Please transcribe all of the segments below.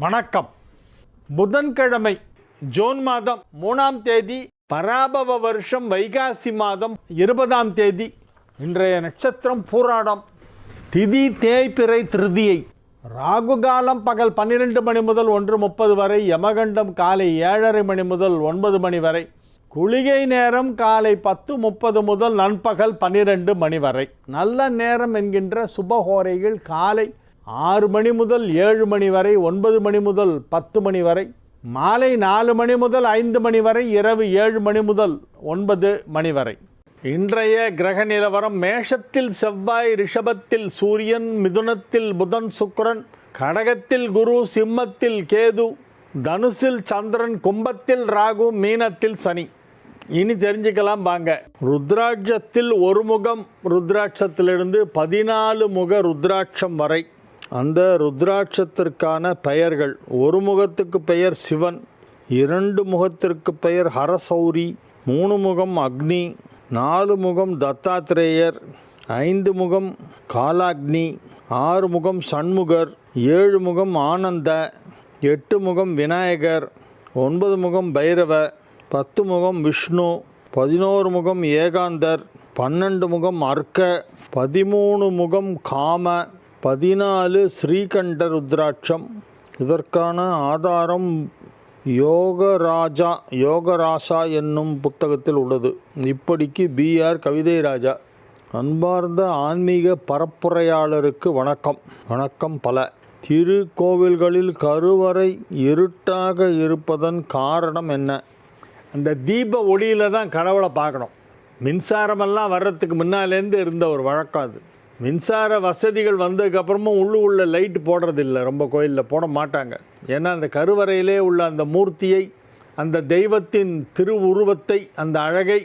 வணக்கம். புதன்கிழமை ஜூன் மாதம் 3ஆம் தேதி, பராபவ வருஷம் வைகாசி மாதம் 20ஆம் தேதி. இன்றைய நட்சத்திரம் பூராடம். திதி தேய்பிறை திருதியை. ராகு காலம் பகல் 12 மணி முதல் 1:30 வரை. யமகண்டம் காலை 7:30 மணி முதல் 9 மணி வரை. குளிகை நேரம் காலை 10:30 முதல் நண்பகல் 12 மணி வரை. நல்ல நேரம் என்கின்ற சுபஹோரைகள் காலை 6 மணி முதல் 7 மணி வரை, 9 மணி முதல் 10 மணி வரை, மாலை 4 மணி முதல் 5 மணி வரை, இரவு 7 மணி முதல் 9 மணி வரை. இன்றைய கிரக நிலவரம்: மேஷத்தில் செவ்வாய், ரிஷபத்தில் சூரியன், மிதுனத்தில் புதன் சுக்கிரன், கடகத்தில் குரு, சிம்மத்தில் கேது, தனுசில் சந்திரன், கும்பத்தில் ராகு, மீனத்தில் சனி. இனி தெரிஞ்சுக்கலாம் வாங்க. ருத்ராட்சத்தில் ஒரு முகம் ருத்ராட்சத்திலிருந்து 14 முக ருத்ராட்சம் வரை. அந்த ருத்ராட்சத்திற்கான பெயர்கள்: ஒரு முகத்துக்கு பெயர் சிவன், 2 முகத்திற்கு பெயர் ஹரசௌரி, 3 முகம் அக்னி, 4 முகம் தத்தாத்திரேயர், 5 முகம் காலாக்னி, 6 முகம் சண்முகர், 7 முகம் ஆனந்த, 8 முகம் விநாயகர், 9 முகம் பைரவ, 10 முகம் விஷ்ணு, 11 முகம் ஏகாந்தர், 12 முகம் அர்க்க, 13 முகம் காம, 14 ஸ்ரீகண்ட ருத்ராட்சம். இதற்கான ஆதாரம் யோகராசா என்னும் புத்தகத்தில் உள்ளது. இப்படிக்கு BR கவிதை ராஜா. அன்பார்ந்த ஆன்மீக பரப்புரையாளருக்கு வணக்கம். வணக்கம் பல. திருக்கோவில்களில் கருவறை இருட்டாக இருப்பதன் காரணம் என்ன? அந்த தீப ஒளியில் தான் கடவுளை பார்க்கணும். மின்சாரமெல்லாம் வர்றதுக்கு முன்னாலேருந்து இருந்த ஒரு வழக்கம் அது. மின்சார வசதிகள் வந்ததுக்கப்புறமும் உள்ள லைட்டு போடுறதில்லை, ரொம்ப கோயிலில் போட மாட்டாங்க. ஏன்னா அந்த கருவறையிலே உள்ள அந்த மூர்த்தியை, அந்த தெய்வத்தின் திருவுருவத்தை, அந்த அழகை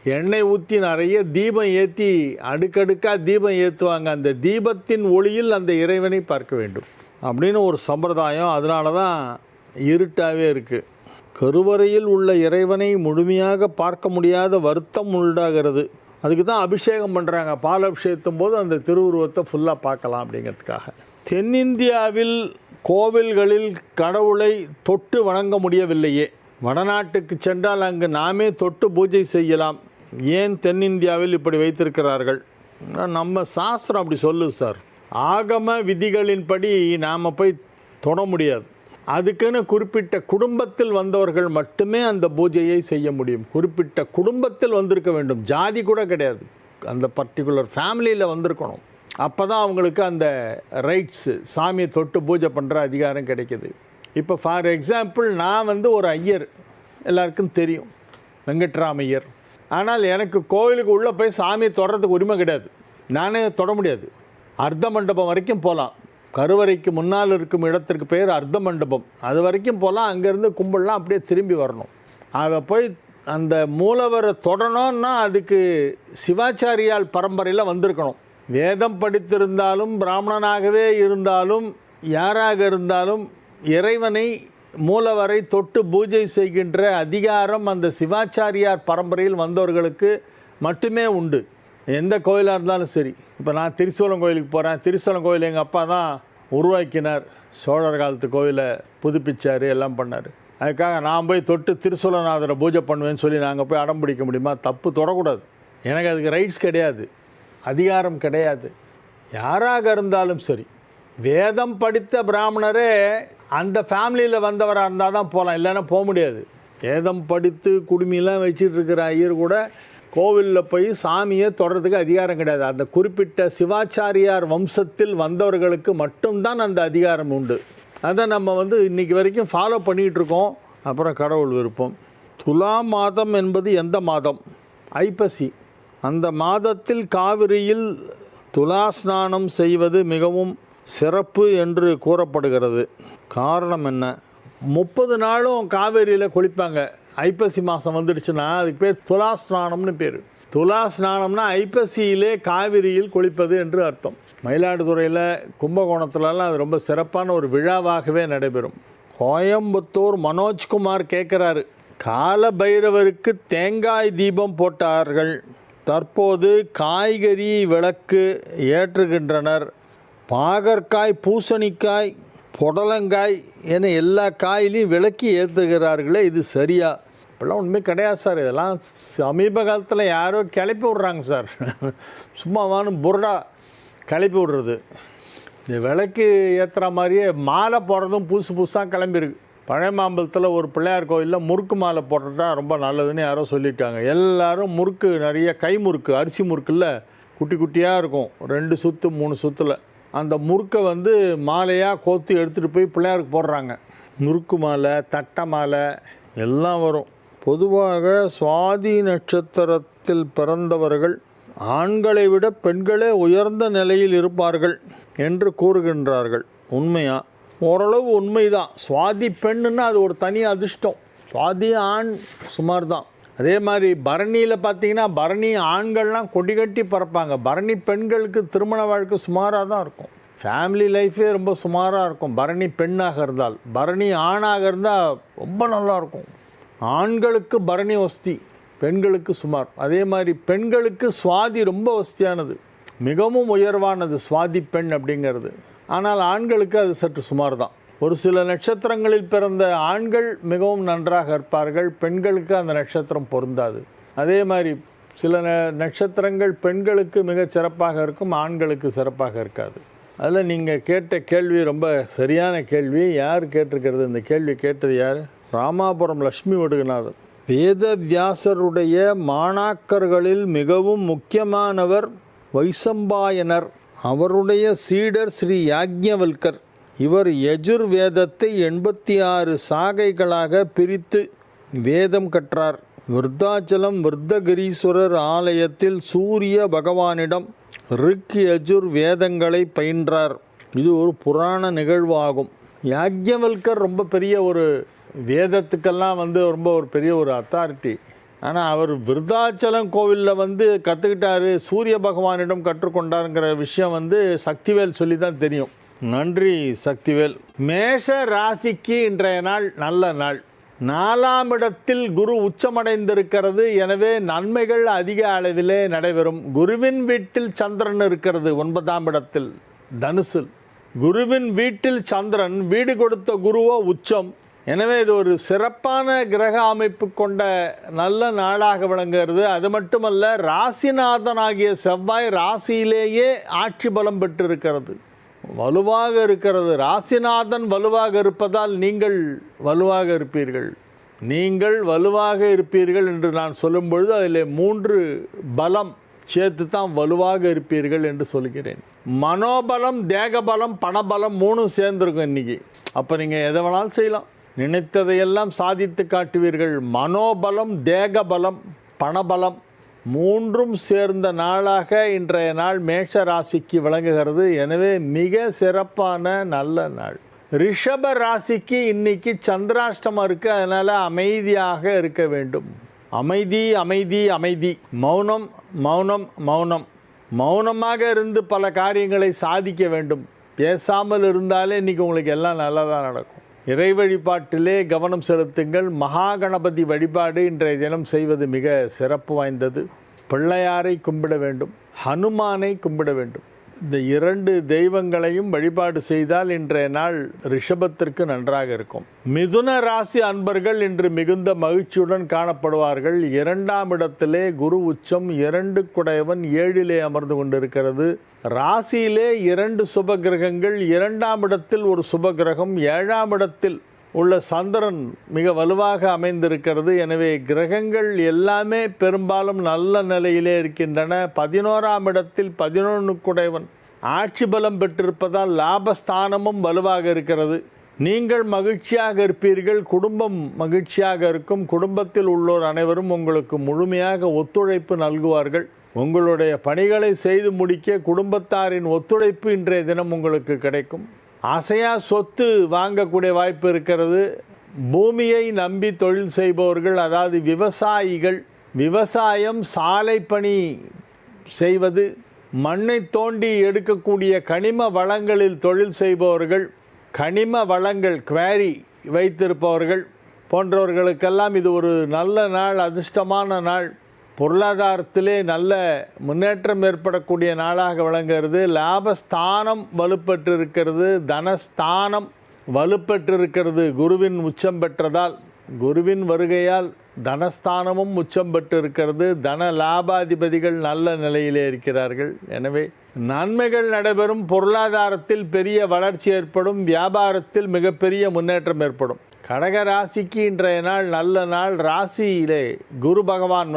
எண்ணெய் ஊற்றி நிறைய தீபம் ஏற்றி அடுக்கடுக்காக தீபம் ஏற்றுவாங்க. அந்த தீபத்தின் ஒளியில் அந்த இறைவனை பார்க்க வேண்டும் அப்படின்னு ஒரு சம்பிரதாயம். அதனால தான் இருட்டாகவே இருக்குது. கருவறையில் உள்ள இறைவனை முழுமையாக பார்க்க முடியாத வருத்தம் உண்டாகிறது. அதுக்கு தான் அபிஷேகம் பண்ணுறாங்க. பால் அபிஷேகத்தும் போது அந்த திருவுருவத்தை ஃபுல்லாக பார்க்கலாம் அப்படிங்கிறதுக்காக. தென்னிந்தியாவில் கோவில்களில் கடவுளை தொட்டு வணங்க முடியவில்லையே. வடநாட்டுக்கு சென்றால் அங்கு நாமே தொட்டு பூஜை செய்யலாம். ஏன் தென்னிந்தியாவில் இப்படி வைத்திருக்கிறார்கள்? நம்ம சாஸ்திரம் அப்படி சொல்லுது சார். ஆகம விதிகளின்படி நாம் போய் தொட முடியாது. அதுக்குன்னு குறிப்பிட்ட குடும்பத்தில் வந்தவர்கள் மட்டுமே அந்த பூஜையை செய்ய முடியும். குறிப்பிட்ட குடும்பத்தில் வந்திருக்க வேண்டும், ஜாதி கூட கிடையாது. அந்த பர்டிகுலர் ஃபேமிலியில் வந்திருக்கணும். அப்போ தான் அவங்களுக்கு அந்த ரைட்ஸு, சாமியை தொட்டு பூஜை பண்ணுற அதிகாரம் கிடைக்கிது. இப்போ ஃபார் எக்ஸாம்பிள், நான் ஒரு ஐயர், எல்லாருக்கும் தெரியும், வெங்கட்ராமையர். ஆனால் எனக்கு கோவிலுக்கு உள்ளே போய் சாமியை தொடறதுக்கு உரிமை கிடையாது. நானே தொட முடியாது. அர்த்த மண்டபம் வரைக்கும் போகலாம். கருவறைக்கு முன்னால் இருக்கும் இடத்திற்கு பெயர் அர்த்த மண்டபம். அது வரைக்கும் போகலாம். அங்கேருந்து கும்பிடலாம், அப்படியே திரும்பி வரணும். அதை போய் அந்த மூலவரை தொடணும்னா அதுக்கு சிவாச்சாரியால் பரம்பரையில் வந்திருக்கணும். வேதம் படித்திருந்தாலும், பிராமணனாகவே இருந்தாலும், யாராக இருந்தாலும் இறைவனை, மூலவரை தொட்டு பூஜை செய்கின்ற அதிகாரம் அந்த சிவாச்சாரியார் பரம்பரையில் வந்தவர்களுக்கு மட்டுமே உண்டு. எந்த கோயிலாக இருந்தாலும் சரி. இப்போ நான் திருச்சூலம் கோயிலுக்கு போகிறேன். திருச்சூலம் கோயில் எங்கள் அப்பா தான் உருவாக்கினார். சோழர் காலத்து கோயிலை புதுப்பிச்சார், எல்லாம் பண்ணார். அதுக்காக நான் போய் தொட்டு திருச்சூலநாதரை பூஜை பண்ணுவேன்னு சொல்லி நாங்கள் போய் அடம் பிடிக்க முடியுமா? தப்பு, தொடக்கூடாது. எனக்கு அதுக்கு ரைட்ஸ் கிடையாது, அதிகாரம் கிடையாது. யாராக இருந்தாலும் சரி. வேதம் படித்த பிராமணரே அந்த ஃபேமிலியில் வந்தவராக இருந்தால் தான் போகலாம், இல்லைன்னா போக முடியாது. வேதம் படித்து குடுமியெல்லாம் வச்சுட்டு இருக்கிற ஐயர் கூட கோவிலில் போய் சாமியை தொடர்றதுக்கு அதிகாரம் கிடையாது. அந்த குறிப்பிட்ட சிவாச்சாரியார் வம்சத்தில் வந்தவர்களுக்கு மட்டும்தான் அந்த அதிகாரம் உண்டு. அதை நம்ம இன்றைக்கி வரைக்கும் ஃபாலோ பண்ணிகிட்ருக்கோம். அப்புறம் கடவுள் விருப்பம். துலா மாதம் என்பது எந்த மாதம்? ஐப்பசி. அந்த மாதத்தில் காவிரியில் துலா ஸ்நானம் செய்வது மிகவும் சிறப்பு என்று கூறப்படுகிறது. காரணம் என்ன? 30 நாளும் காவேரியில் குளிப்பாங்க. ஐப்பசி மாதம் வந்துடுச்சுன்னா அதுக்கு பேர் துலா ஸ்நானம்னு பேர். துலா ஸ்நானம்னா ஐப்பசியிலே காவிரியில் குளிப்பது என்று அர்த்தம். மயிலாடுதுறையில், கும்பகோணத்துலலாம் அது ரொம்ப சிறப்பான ஒரு விழாவாகவே நடைபெறும். கோயம்புத்தூர் மனோஜ்குமார் கேட்குறாரு, கால பைரவருக்கு தேங்காய் தீபம் போட்டார்கள், தற்போது காய்கறி விளக்கு ஏற்றுகின்றனர். பாகற்காய், பூசணிக்காய் புடலங்காய் என எல்லா காயிலையும் விளக்கி ஏற்றுகிறார்களே, இது சரியா? இப்போல்லாம் ஒன்றுமே கிடையாது சார். இதெல்லாம் சமீப காலத்தில் யாரோ கிளப்பி விட்றாங்க சார். சும்மாவானு புரடா கிளப்பி விட்றது. இந்த விளக்கு ஏற்றுற மாதிரியே மாலை போடுறதும் புதுசாக கிளம்பிருக்கு. பழைய மாம்பலத்தில் ஒரு பிள்ளையார் கோயிலில் முறுக்கு மாலை போட்டுட்டா ரொம்ப நல்லதுன்னு யாரோ சொல்லியிருக்காங்க. எல்லோரும் முறுக்கு, நிறைய கை முறுக்கு, அரிசி முறுக்கில் குட்டி குட்டியாக இருக்கும், 2 சுற்று 3 சுற்றில். அந்த முறுக்கை வந்து மாலையாக கோத்து எடுத்துகிட்டு போய் பிள்ளையாருக்கு போடுறாங்க. முறுக்கு மாலை, தட்டை மாலை எல்லாம் வரும். பொதுவாக சுவாதி நட்சத்திரத்தில் பிறந்தவர்கள் ஆண்களை விட பெண்களே உயர்ந்த நிலையில் இருப்பார்கள் என்று கூறுகின்றார்கள். உண்மையா? ஓரளவு உண்மைதான். சுவாதி பெண்ணுன்னா அது ஒரு தனி அதிர்ஷ்டம். சுவாதி ஆண் சுமார் தான். அதே மாதிரி பரணியில் பார்த்தீங்கன்னா, பரணி ஆண்கள்லாம் கொடி கட்டி பறப்பாங்க. பரணி பெண்களுக்கு திருமண வாழ்க்கை சுமாராக தான் இருக்கும். ஃபேமிலி லைஃபே ரொம்ப சுமாராக இருக்கும் பரணி பெண்ணாக இருந்தால். பரணி ஆணாக இருந்தால் ரொம்ப நல்லாயிருக்கும். ஆண்களுக்கு பரணி வசதி, பெண்களுக்கு சுமார். அதே மாதிரி பெண்களுக்கு சுவாதி ரொம்ப வசதியானது, மிகவும் உயர்வானது சுவாதி பெண் அப்படிங்கிறது. ஆனால் ஆண்களுக்கு அது சற்று சுமார் தான். ஒரு சில நட்சத்திரங்களில் பிறந்த ஆண்கள் மிகவும் நன்றாக இருப்பார்கள், பெண்களுக்கு அந்த நட்சத்திரம் பொருந்தாது. அதே மாதிரி சில நட்சத்திரங்கள் பெண்களுக்கு மிகச் சிறப்பாக இருக்கும், ஆண்களுக்கு சிறப்பாக இருக்காது. அதில் நீங்கள் கேட்ட கேள்வி ரொம்ப சரியான கேள்வி. யார் கேட்டிருக்கிறது? இந்த கேள்வி கேட்டது யார்? ராமாபுரம் லட்சுமி வடுகநாதன். வேத வியாசருடைய மாணாக்கர்களில் மிகவும் முக்கியமானவர் வைசம்பாயனர். அவருடைய சீடர் ஸ்ரீ யாக்ஞவல்கர். இவர் யஜுர் வேதத்தை 86 சாகைகளாக பிரித்து வேதம் கற்றார். விருத்தாச்சலம் விருத்தகிரீஸ்வரர் ஆலயத்தில் சூரிய பகவானிடம் ரிக் யஜுர் வேதங்களை பயின்றார். இது ஒரு புராண நிகழ்வு ஆகும். யாக்ஞவல்கர் ரொம்ப பெரிய ஒரு வேதத்துக்கெல்லாம் ரொம்ப ஒரு பெரிய ஒரு அத்தாரிட்டி. ஆனால் அவர் விருத்தாச்சலம் கோவிலில் கற்றுக்கிட்டாரு, சூரிய பகவானிடம் கற்றுக்கொண்டாருங்கிற விஷயம் சக்திவேல் சொல்லி தான் தெரியும். நன்றி சக்திவேல். மேஷ ராசிக்கு இன்றைய நாள் நல்ல நாள். 4ஆம் இடத்தில் குரு உச்சமடைந்திருக்கிறது. எனவே நன்மைகள் அதிக அளவிலே நடைபெறும். குருவின் வீட்டில் சந்திரன் இருக்கிறது, 9ஆம் இடத்தில் தனுசில். குருவின் வீட்டில் சந்திரன், வீடு கொடுத்த குருவோ உச்சம். எனவே இது ஒரு சிறப்பான கிரக அமைப்பு கொண்ட நல்ல நாளாக விளங்குகிறது. அது மட்டுமல்ல, ராசிநாதனாகிய செவ்வாய் ராசியிலேயே ஆட்சி பலம் பெற்றிருக்கிறது, வலுவாக இருக்கிறது. ராசிநாதன் வலுவாக இருப்பதால் நீங்கள் வலுவாக இருப்பீர்கள். நீங்கள் வலுவாக இருப்பீர்கள் என்று நான் சொல்லும் பொழுது அதில் 3 பலம் சேர்த்து தான் வலுவாக இருப்பீர்கள் என்று சொல்கிறேன். மனோபலம், தேகபலம், பணபலம் 3 சேர்ந்துருக்கும் இன்றைக்கி. அப்போ நீங்கள் எதை வேணாலும் செய்யலாம், நினைத்ததையெல்லாம் சாதித்து காட்டுவீர்கள். மனோபலம், தேகபலம், பணபலம் 3ம் சேர்ந்த நாளாக இன்றைய நாள் மேஷ ராசிக்கு விளங்குகிறது. எனவே மிக சிறப்பான நல்ல நாள். ரிஷப ராசிக்கு இன்னைக்கு சந்திராஷ்டமம் இருக்குது. அதனால் அமைதியாக இருக்க வேண்டும். அமைதி அமைதி அமைதி. மௌனம் மௌனம் மௌனம். மௌனமாக இருந்து பல காரியங்களை சாதிக்க வேண்டும். பேசாமல் இருந்தாலே இன்றைக்கி உங்களுக்கு எல்லாம் நல்லதாக நடக்கும். இறை வழிபாட்டிலே கவனம் செலுத்துங்கள். மகா கணபதி வழிபாடு இன்றைய தினம் செய்வது மிக சிறப்பு வாய்ந்தது. பிள்ளையாரை கும்பிட வேண்டும், ஹனுமானை கும்பிட வேண்டும். இந்த 2 தெய்வங்களையும் வழிபாடு செய்தால் இன்றைய நாள் ரிஷபத்திற்கு நன்றாக இருக்கும். மிதுன ராசி அன்பர்கள் இன்று மிகுந்த மகிழ்ச்சியுடன் காணப்படுவார்கள். 2ஆம் இடத்திலே குரு உச்சம், 2 குடையவன் 7லே அமர்ந்து கொண்டிருக்கிறது. ராசியிலே 2 சுப கிரகங்கள், 2ஆம் இடத்தில் ஒரு சுப கிரகம், 7ஆம் இடத்தில் உள்ள சந்திரன் மிக வலுவாக அமைந்திருக்கிறது. எனவே கிரகங்கள் எல்லாமே பெரும்பாலும் நல்ல நிலையிலே இருக்கின்றன. 11ஆம் இடத்தில் 11 குடைவன் ஆட்சி பலம் பெற்றிருப்பதால் லாபஸ்தானமும் வலுவாக இருக்கிறது. நீங்கள் மகிழ்ச்சியாக இருப்பீர்கள், குடும்பம் மகிழ்ச்சியாக இருக்கும். குடும்பத்தில் உள்ளோர் அனைவரும் உங்களுக்கு முழுமையாக ஒத்துழைப்பு நல்குவார்கள். உங்களுடைய பணிகளை செய்து முடிக்க குடும்பத்தாரின் ஒத்துழைப்பு இன்றைய தினம் உங்களுக்கு கிடைக்கும். அசையா சொத்து வாங்கக்கூடிய வாய்ப்பு இருக்கிறது. பூமியை நம்பி தொழில் செய்பவர்கள், அதாவது விவசாயிகள், விவசாயம், சாலை பணி செய்வது, மண்ணை தோண்டி எடுக்கக்கூடிய கனிம வளங்களில் தொழில் செய்பவர்கள், கனிம வளங்கள் குவாரி வைத்திருப்பவர்கள் போன்றவர்களுக்கெல்லாம் இது ஒரு நல்ல நாள், அதிர்ஷ்டமான நாள். பொருளாதாரத்திலே நல்ல முன்னேற்றம் ஏற்படக்கூடிய நாளாக விளங்குகிறது. லாபஸ்தானம் வலுப்பெற்றிருக்கிறது. தனஸ்தானம் வலுப்பெற்றிருக்கிறது குருவின் உச்சம் பெற்றதால். குருவின் வருகையால் தனஸ்தானமும் உச்சம் பெற்றிருக்கிறது. தன லாபாதிபதிகள் நல்ல நிலையிலே இருக்கிறார்கள். எனவே நன்மைகள் நடைபெறும். பொருளாதாரத்தில் பெரிய வளர்ச்சி ஏற்படும். வியாபாரத்தில் மிகப்பெரிய முன்னேற்றம் ஏற்படும். கடக ராசிக்கு இன்றைய நாள் நல்ல நாள். ராசியிலே குரு பகவான்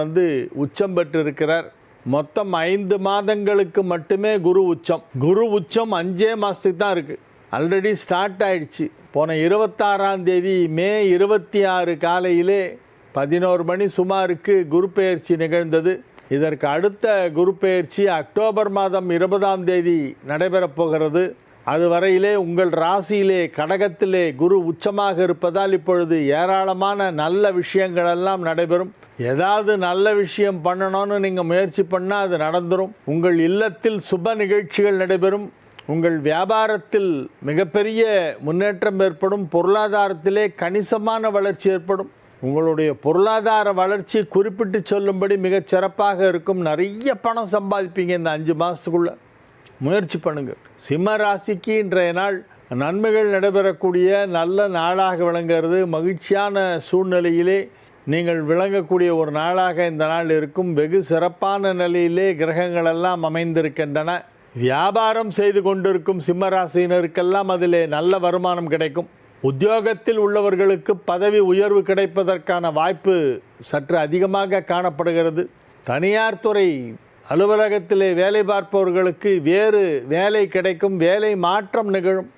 உச்சம் பெற்றிருக்கிறார். மொத்தம் 5 மாதங்களுக்கு மட்டுமே குரு உச்சம். குரு உச்சம் 5 மாதத்துக்கு தான் இருக்குது. ஆல்ரெடி ஸ்டார்ட் ஆயிடுச்சு. போன 26ஆம் தேதி மே 26 காலையிலே 11 மணி சுமாருக்கு குரு பெயர்ச்சி நிகழ்ந்தது. இதற்கு அடுத்த குரு பெயர்ச்சி அக்டோபர் மாதம் 20ஆம் தேதி நடைபெறப் போகிறது. அதுவரையிலே உங்கள் ராசியிலே கடகத்திலே குரு உச்சமாக இருப்பதால் இப்பொழுது ஏராளமான நல்ல விஷயங்களெல்லாம் நடைபெறும். ஏதாவது நல்ல விஷயம் பண்ணணும்னு நீங்கள் முயற்சி பண்ணால் அது நடந்துடும். உங்கள் இல்லத்தில் சுப நிகழ்ச்சிகள் நடைபெறும். உங்கள் வியாபாரத்தில் மிகப்பெரிய முன்னேற்றம் ஏற்படும். பொருளாதாரத்திலே கணிசமான வளர்ச்சி ஏற்படும். உங்களுடைய பொருளாதார வளர்ச்சி குறிப்பிட்டு சொல்லும்படி மிகச் சிறப்பாக இருக்கும். நிறைய பணம் சம்பாதிப்பீங்க இந்த 5 மாதத்துக்குள்ளே. முயற்சி பண்ணுங்கள். சிம்ம ராசிக்கு இன்றைய நாள் நன்மைகள் நடைபெறக்கூடிய நல்ல நாளாக விளங்குகிறது. மகிழ்ச்சியான சூழ்நிலையிலே நீங்கள் விளங்கக்கூடிய ஒரு நாளாக இந்த நாள் இருக்கும். வெகு சிறப்பான நிலையிலே கிரகங்களெல்லாம் அமைந்திருக்கின்றன. வியாபாரம் செய்து கொண்டிருக்கும் சிம்ம ராசியினருக்கெல்லாம் அதிலே நல்ல வருமானம் கிடைக்கும். உத்தியோகத்தில் உள்ளவர்களுக்கு பதவி உயர்வு கிடைப்பதற்கான வாய்ப்பு சற்று அதிகமாக காணப்படுகிறது. தனியார் துறை அலுவலகத்திலே வேலை பார்ப்பவர்களுக்கு வேறு வேலை கிடைக்கும். வேலை மாற்றம் நிகழும்.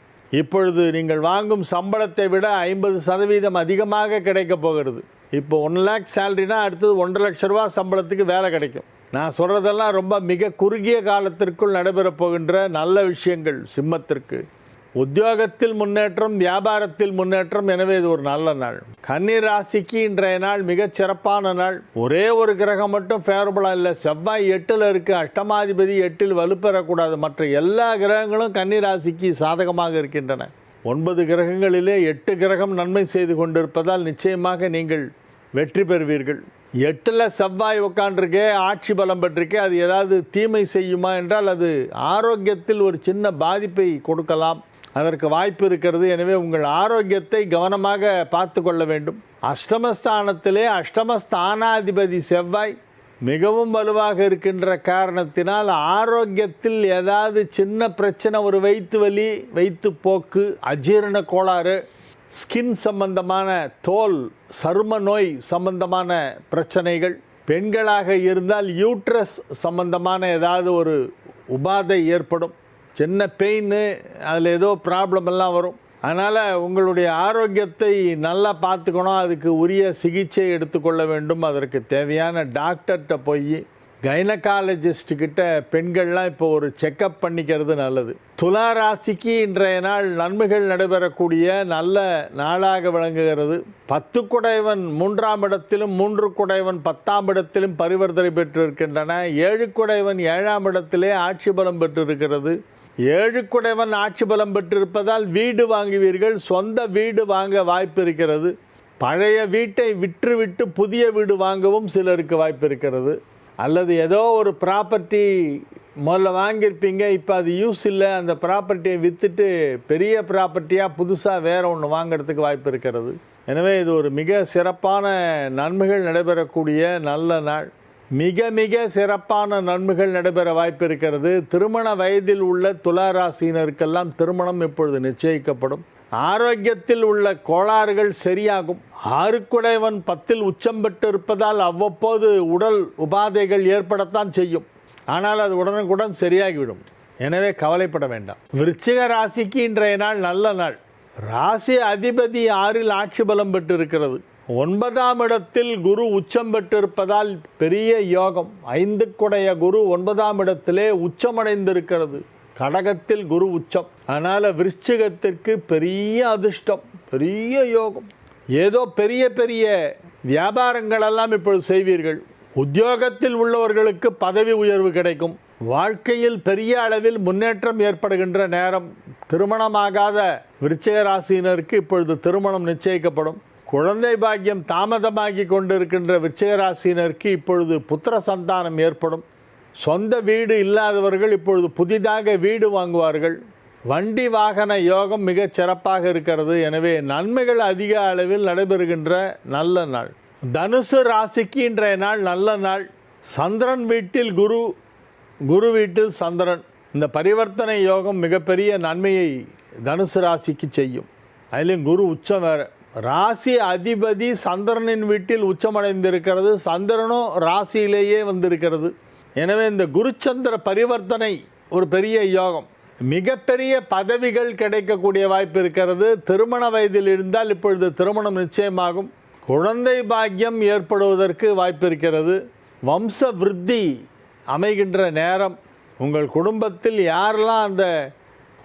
இப்பொழுது நீங்கள் வாங்கும் சம்பளத்தை விட 50% அதிகமாக கிடைக்கப் போகிறது. இப்போ 1 லேக் சேலரினா அடுத்தது 1.5 லட்ச ரூபா சம்பளத்துக்கு வேலை கிடைக்கும். நான் சொல்கிறதெல்லாம் ரொம்ப மிக குறுகிய காலத்திற்குள் நடைபெறப் போகின்ற நல்ல விஷயங்கள் சிம்மத்திற்கு. உத்தியோகத்தில் முன்னேற்றம், வியாபாரத்தில் முன்னேற்றம். எனவே இது ஒரு நல்ல நாள். கன்னி ராசிக்கு இன்றைய நாள் மிகச் சிறப்பான நாள். ஒரே ஒரு கிரகம் மட்டும் ஃபேவரபுளாக இல்லை. செவ்வாய் 8ல் இருக்குது. அஷ்டமாதிபதி 8ல் வலுப்பெறக்கூடாது. மற்ற எல்லா கிரகங்களும் கன்னி ராசிக்கு சாதகமாக இருக்கின்றன. 9 கிரகங்களிலே 8 கிரகம் நன்மை செய்து கொண்டிருப்பதால் நிச்சயமாக நீங்கள் வெற்றி பெறுவீர்கள். 8ல் செவ்வாய் உட்காண்டிருக்கே, ஆட்சி பலம் பெற்றிருக்கே, அது ஏதாவது தீமை செய்யுமா என்றால் அது ஆரோக்கியத்தில் ஒரு சின்ன பாதிப்பை கொடுக்கலாம். அதற்கு வாய்ப்பு இருக்கிறது. எனவே உங்கள் ஆரோக்கியத்தை கவனமாக பார்த்து கொள்ள வேண்டும். அஷ்டமஸ்தானத்திலே அஷ்டமஸ்தானாதிபதி செவ்வாய் மிகவும் வலுவாக இருக்கின்ற காரணத்தினால் ஆரோக்கியத்தில் ஏதாவது சின்ன பிரச்சனை, ஒரு வயிற்று வலி, வயிற்றுப்போக்கு, அஜீரண கோளாறு, ஸ்கின் சம்பந்தமான தோல் சரும நோய் சம்பந்தமான பிரச்சனைகள், பெண்களாக இருந்தால் யூட்ரஸ் சம்பந்தமான ஏதாவது ஒரு உபாதை ஏற்படும். சின்ன பெயின், அதில் ஏதோ ப்ராப்ளம் எல்லாம் வரும். அதனால் உங்களுடைய ஆரோக்கியத்தை நல்லா பார்த்துக்கணும். அதுக்கு உரிய சிகிச்சை எடுத்துக்கொள்ள வேண்டும். அதற்கு தேவையான டாக்டர்கிட்ட போய் கைனகாலஜிஸ்ட்கிட்ட பெண்கள்லாம் இப்போ ஒரு செக்கப் பண்ணிக்கிறது நல்லது. துலா ராசிக்கு இன்றைய நாள் நன்மைகள் நடைபெறக்கூடிய நல்ல நாளாக விளங்குகிறது. 10 குடைவன் 3ஆம் இடத்திலும் 3 குடைவன் 10ஆம் இடத்திலும் பரிவர்த்தனை பெற்றிருக்கின்றன. 7 குடைவன் 7ஆம் இடத்திலே ஆட்சி பலம் பெற்றிருக்கிறது. 7 குடைவன் ஆட்சி பலம் பெற்றிருப்பதால் வீடு வாங்குவீர்கள். சொந்த வீடு வாங்க வாய்ப்பு இருக்கிறது. பழைய வீட்டை விற்றுவிட்டு புதிய வீடு வாங்கவும் சிலருக்கு வாய்ப்பு இருக்கிறது. அல்லது ஏதோ ஒரு ப்ராப்பர்ட்டி முதல்ல வாங்கியிருப்பீங்க, இப்போ அது யூஸ் இல்லை, அந்த ப்ராப்பர்ட்டியை விற்றுட்டு பெரிய ப்ராப்பர்ட்டியாக புதுசாக வேறு ஒன்று வாங்கிறதுக்கு வாய்ப்பு இருக்கிறது. எனவே இது ஒரு மிக சிறப்பான நன்மைகள் நடைபெறக்கூடிய நல்ல நாள். மிக மிக சிறப்பான நன்மைகள் நடைபெற வாய்ப்பு இருக்கிறது. திருமண வயதில் உள்ள துலா ராசியினருக்கெல்லாம் திருமணம் இப்பொழுது நிச்சயிக்கப்படும். ஆரோக்கியத்தில் உள்ள கோளாறுகள் சரியாகும். 6 குடைவன் 10ல் உச்சம் பெற்று இருப்பதால் அவ்வப்போது உடல் உபாதைகள் ஏற்படத்தான் செய்யும். ஆனால் அது உடனுக்குடன் சரியாகிவிடும். எனவே கவலைப்பட வேண்டாம். விருச்சிக ராசிக்கு இன்றைய நாள் நல்ல நாள். ராசி அதிபதி 6ல் ஆட்சி பலம் பெற்றிருக்கிறது. 9ஆம் இடத்தில் குரு உச்சம் பெற்றிருப்பதால் பெரிய யோகம். 5 குடைய குரு 9ஆம் இடத்திலே உச்சமடைந்திருக்கிறது. கடகத்தில் குரு உச்சம். அதனால் விருச்சிகத்திற்கு பெரிய அதிர்ஷ்டம், பெரிய யோகம். ஏதோ பெரிய பெரிய வியாபாரங்களெல்லாம் இப்பொழுது செய்வீர்கள். உத்தியோகத்தில் உள்ளவர்களுக்கு பதவி உயர்வு கிடைக்கும். வாழ்க்கையில் பெரிய அளவில் முன்னேற்றம் ஏற்படுகின்ற நேரம். திருமணமாகாத விருச்சிக ராசியினருக்கு இப்பொழுது திருமணம் நிச்சயிக்கப்படும். குழந்தை பாக்கியம் தாமதமாகி கொண்டிருக்கின்ற விருச்சிக ராசியினருக்கு இப்பொழுது புத்திர சந்தானம் ஏற்படும். சொந்த வீடு இல்லாதவர்கள் இப்பொழுது புதிதாக வீடு வாங்குவார்கள். வண்டி வாகன யோகம் மிகச் சிறப்பாக இருக்கிறது. எனவே நன்மைகள் அதிக அளவில் நடைபெறுகின்ற நல்ல நாள். தனுசு ராசிக்கு இன்றைய நாள் நல்ல நாள். சந்திரன் வீட்டில் குரு, குரு வீட்டில் சந்திரன். இந்த பரிவர்த்தனை யோகம் மிகப்பெரிய நன்மையை தனுசு ராசிக்கு செய்யும். அதிலும் குரு உச்சம் வேறு. ராசி அதிபதி சந்திரனின் வீட்டில் உச்சமடைந்திருக்கிறது. சந்திரனும் ராசியிலேயே வந்திருக்கிறது. எனவே இந்த குருச்சந்திர பரிவர்த்தனை ஒரு பெரிய யோகம். மிகப்பெரிய பதவிகள் கிடைக்கக்கூடிய வாய்ப்பு இருக்கிறது. திருமண வயதில் இருந்தால் இப்பொழுது திருமணம் நிச்சயமாகும். குழந்தை பாக்கியம் ஏற்படுவதற்கு வாய்ப்பு இருக்கிறது. வம்ச விருத்தி அமைகின்ற நேரம். உங்கள் குடும்பத்தில் யாரெல்லாம் அந்த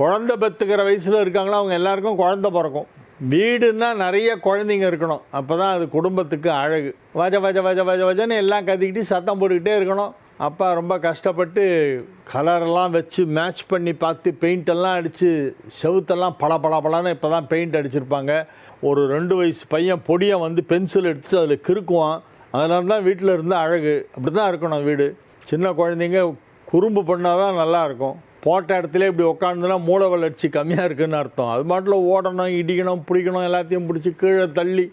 குழந்தை பெற்றுக்கிற வயசில் இருக்காங்களோ அவங்க எல்லாருக்கும் குழந்தை பிறக்கும். வீடுன்னா நிறைய குழந்தைங்க இருக்கணும். அப்போ தான் அது குடும்பத்துக்கு அழகு. வஜ வஜ வஜ வஜ வஜன்னு எல்லாம் கத்திக்கிட்டு சத்தம் போட்டுக்கிட்டே இருக்கணும். அப்பா ரொம்ப கஷ்டப்பட்டு கலரெல்லாம் வச்சு மேட்ச் பண்ணி பார்த்து பெயிண்டெல்லாம் அடித்து செவுத்தெல்லாம் பளபளன்னு இப்போ தான் பெயிண்ட் அடிச்சிருப்பாங்க. ஒரு 2 வயசு பையன் பொடியை வந்து பென்சில் எடுத்துகிட்டு அதில் கிறுக்குவான். அதனால தான் வீட்டில் இருந்தால் அழகு. அப்படி தான் இருக்கணும் வீடு. சின்ன குழந்தைங்க குறும்பு பண்ணால் தான் நல்லாயிருக்கும். போட்ட இடத்துல இப்படி உட்காந்துனா மூளை வளர்ச்சி கம்மியாக இருக்குதுன்னு அர்த்தம். அது மாட்டில் ஓடணும், இடிக்கணும், பிடிக்கணும், எல்லாத்தையும் பிடிச்சி கீழே தள்ளி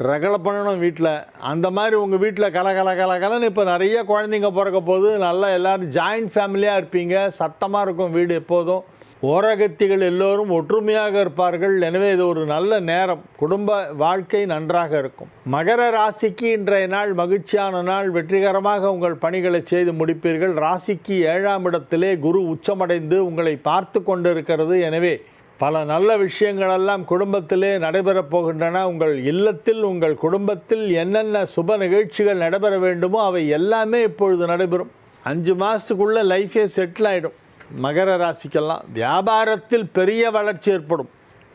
ரகலை பண்ணணும் வீட்டில். அந்த மாதிரி உங்கள் வீட்டில் கலன்னு இப்போ நிறைய குழந்தைங்க பிறக்க போது நல்லா எல்லோரும் ஜாயிண்ட் ஃபேமிலியாக இருப்பீங்க. சத்தமாக இருக்கும் வீடு எப்போதும். ஓரகத்திகள் எல்லோரும் ஒற்றுமையாக இருப்பார்கள். எனவே இது ஒரு நல்ல நேரம். குடும்ப வாழ்க்கை நன்றாக இருக்கும். மகர ராசிக்கு இன்றைய நாள் மகிழ்ச்சியான நாள். வெற்றிகரமாக உங்கள் பணிகளை செய்து முடிப்பீர்கள். ராசிக்கு 7ஆம் இடத்திலே குரு உச்சமடைந்து உங்களை பார்த்து கொண்டிருக்கிறது. எனவே பல நல்ல விஷயங்களெல்லாம் குடும்பத்திலே நடைபெறப் போகின்றன. உங்கள் இல்லத்தில், உங்கள் குடும்பத்தில் என்னென்ன சுப நிகழ்ச்சிகள் நடைபெற வேண்டுமோ அவை எல்லாமே இப்பொழுது நடைபெறும். 5 மாதத்துக்குள்ளே லைஃபே செட்டில் ஆகிடும். மகர ராசிக்கெல்லாம் வியாபாரத்தில் பெரிய வளர்ச்சி ஏற்படும்.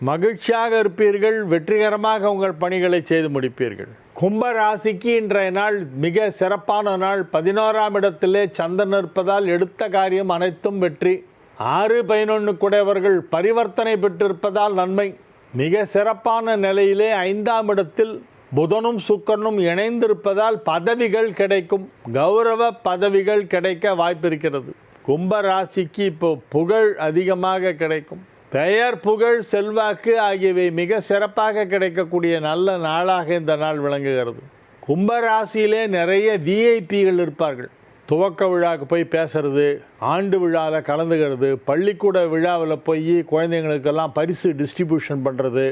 மகிழ்ச்சியாக இருப்பீர்கள். வெற்றிகரமாக உங்கள் பணிகளை செய்து முடிப்பீர்கள். கும்ப ராசிக்கு இன்றைய நாள் மிக சிறப்பான நாள். 11ஆம் இடத்திலே சந்திரன் இருப்பதால் எடுத்த காரியம் அனைத்தும் வெற்றி. 6, 11 குடையவர்கள் பரிவர்த்தனை பெற்றிருப்பதால் நன்மை. மிக சிறப்பான நிலையிலே 5ஆம் இடத்தில் புதனும் சுக்கிரனும் இணைந்திருப்பதால் பதவிகள் கிடைக்கும். கௌரவ பதவிகள் கிடைக்க வாய்ப்பிருக்கிறது. கும்ப ராசிக்கு இப்போ புகழ் அதிகமாக கிடைக்கும். பெயர், புகழ், செல்வாக்கு ஆகியவை மிக சிறப்பாக கிடைக்கக்கூடிய நல்ல நாளாக இந்த நாள் விளங்குகிறது. கும்ப ராசியிலே நிறைய விஐபிகள் இருப்பார்கள். துவக்க விழாவுக்கு போய் பேசுறது, ஆண்டு விழாவில் கலந்துக்கிறது, பள்ளிக்கூட விழாவில் போய் குழந்தைங்களுக்கெல்லாம் பரிசு டிஸ்ட்ரிபியூஷன் பண்ணுறது,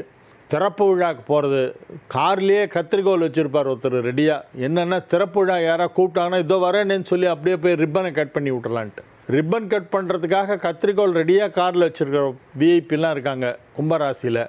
திறப்பு விழாவுக்கு போகிறது. கார்லேயே கத்திரிக்கோல் வச்சுருப்பார் ஒருத்தர் ரெடியாக. என்னென்னா திறப்பு விழா யாராவது கூப்பிட்டாங்கன்னா இதோ வரேன்னு சொல்லி அப்படியே போய் ரிப்பனை கட் பண்ணி விட்றலான்ட்டு. ரிப்பன் கட் பண்ணுறதுக்காக கத்திரிக்கோல் ரெடியாக காரில் வச்சுருக்கிற விஐபிலாம் இருக்காங்க கும்பராசியில்.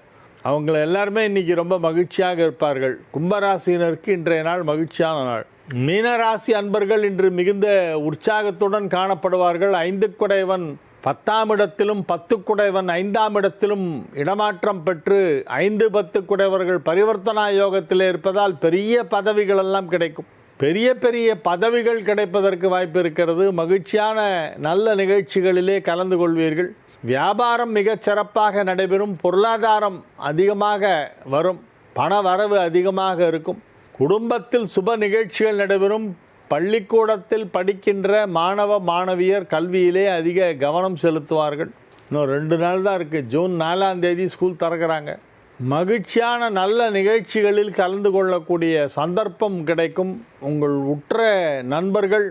அவங்கள எல்லாருமே இன்றைக்கி ரொம்ப மகிழ்ச்சியாக இருப்பார்கள். கும்பராசினருக்கு இன்றைய நாள் மகிழ்ச்சியான நாள். மீனராசி அன்பர்கள் இன்று மிகுந்த உற்சாகத்துடன் காணப்படுவார்கள். 5 குடையவன் 10ஆம் இடத்திலும் 10 குடையவன் 5ஆம் இடத்திலும் இடமாற்றம் பெற்று 5, 10 குடையவர்கள் பரிவர்த்தனா யோகத்தில் இருப்பதால் பெரிய பதவிகளெல்லாம் கிடைக்கும். பெரிய பெரிய பதவிகள் கிடைப்பதற்கு வாய்ப்பு இருக்கிறது. மகிழ்ச்சியான நல்ல நிகழ்ச்சிகளிலே கலந்து கொள்வீர்கள். வியாபாரம் மிகச் சிறப்பாக நடைபெறும். பொருளாதாரம் அதிகமாக வரும். பண வரவு அதிகமாக இருக்கும். குடும்பத்தில் சுப நிகழ்ச்சிகள் நடைபெறும். பள்ளிக்கூடத்தில் படிக்கின்ற மாணவ மாணவியர் கல்வியிலே அதிக கவனம் செலுத்துவார்கள். இன்னும் 2 நாள் தான் இருக்குது. ஜூன் 4ஆம் தேதி ஸ்கூல் திறக்கிறாங்க. மகிழ்ச்சியான நல்ல நிகழ்ச்சிகளில் கலந்து கொள்ளக்கூடிய சந்தர்ப்பம் கிடைக்கும். உங்கள் உற்ற நண்பர்கள்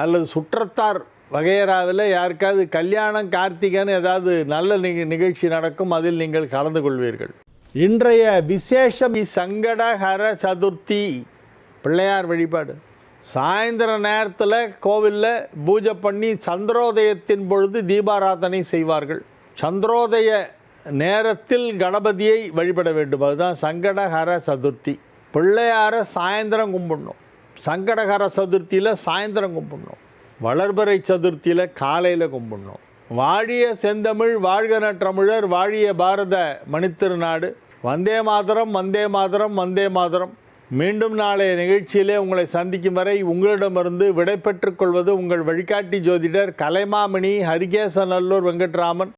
அல்லது சுற்றத்தார் வகையறாவில் யாருக்காவது கல்யாணம், கார்த்திகைன்னு ஏதாவது நல்ல நிகழ்ச்சி நடக்கும். அதில் நீங்கள் கலந்து கொள்வீர்கள். இன்றைய விசேஷம் சங்கடஹர சதுர்த்தி, பிள்ளையார் வழிபாடு. சாயந்தர நேரத்தில் கோவிலில் பூஜை பண்ணி சந்திரோதயத்தின் பொழுது தீபாராதனை செய்வார்கள். சந்திரோதய நேரத்தில் கணபதியை வழிபட வேண்டும். அதுதான் சங்கடஹர சதுர்த்தி. பிள்ளையாரை சாயந்தரம் கும்பிடணும். சங்கடஹர சதுர்த்தியில் சாயந்தரம் கும்பிடணும். வளர்பிறை சதுர்த்தியில் காலையில் கும்பிடணும். வாழிய செந்தமிழ், வாழ்க நற்றமிழர், வாழிய பாரத மணித்திருநாடு. வந்தே மாதரம், வந்தே மாதரம், வந்தே மாதரம். மீண்டும் நாளைய நிகழ்ச்சியிலே உங்களை சந்திக்கும் வரை உங்களிடமிருந்து விடை பெற்றுக் கொள்வது உங்கள் வழிகாட்டி ஜோதிடர் கலைமாமணி ஹரிகேசநல்லூர் வெங்கட்ராமன்.